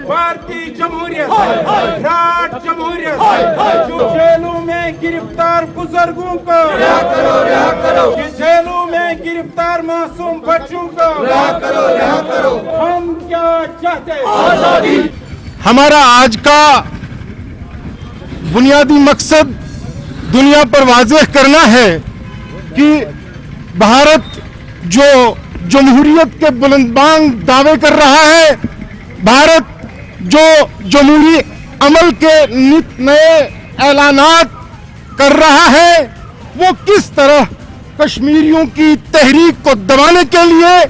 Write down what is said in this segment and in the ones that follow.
भारतीय जमहूरियत, विराट जमहूरियत, जो जेलों में गिरफ्तार बुजुर्गों को, जो जेलों में गिरफ्तार मासूम बच्चों को, हम क्या चाहते हैं? आजादी। हमारा आज का बुनियादी मकसद दुनिया पर वाज़ेह करना है कि भारत जो जमहूरियत के बुलंदबांग दावे कर रहा है, भारत जो जमहूरी अमल के नित नए ऐलानात कर रहा है, वो किस तरह कश्मीरियों की तहरीक को दबाने के लिए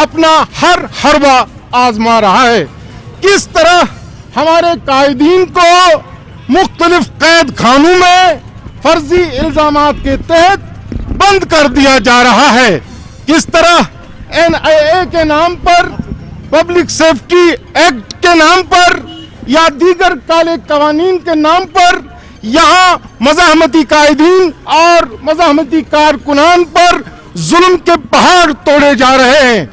अपना हर हरबा आजमा रहा है, किस तरह हमारे कायदीन को मुख्तलिफ कैद खानों में फर्जी इल्जामात के तहत बंद कर दिया जा रहा है, किस तरह NIA के नाम पर, पब्लिक सेफ्टी एक्ट के नाम पर या दीगर काले कवानीन के नाम पर यहाँ मज़ाहमती कायदीन और मज़ाहमती कारकुनान पर जुल्म के पहाड़ तोड़े जा रहे हैं।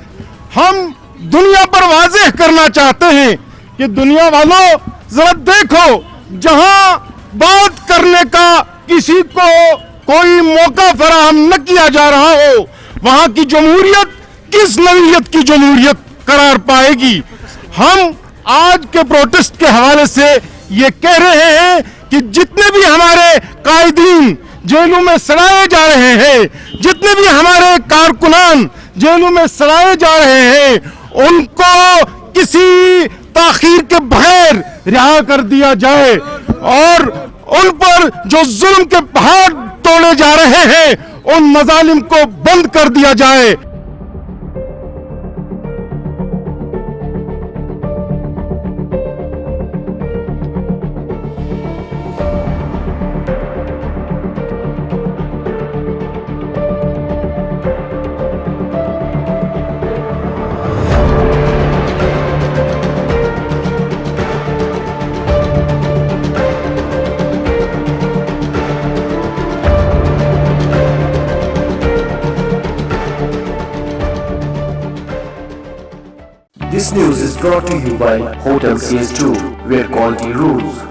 हम दुनिया पर वाज़ेह करना चाहते हैं कि दुनिया वालों जरा देखो, जहां बात करने का किसी को कोई मौका फराहम न किया जा रहा हो, वहां की जमहूरियत किस नवीयत की जमहूरियत करार पाएगी। हम आज के प्रोटेस्ट के हवाले से ये कह रहे हैं कि जितने भी हमारे कायदीन जेलों में सड़ाए जा रहे हैं, जितने भी हमारे कारकुनान जेलों में सड़ाए जा रहे हैं, उनको किसी ताखीर के बगैर रिहा कर दिया जाए और उन पर जो जुल्म के पहाड़ तोड़े जा रहे हैं, उन मजालिम को बंद कर दिया जाए। This news is brought to you by Hotel CS2, where quality rules.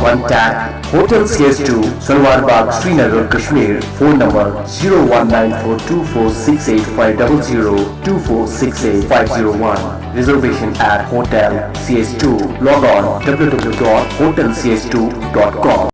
Contact Hotel CS2, Salwar Bagh, Srinagar, Kashmir. Phone number 0194246850, 24685001. Reservation at Hotel CS2. Log on www.hotelcs2.com.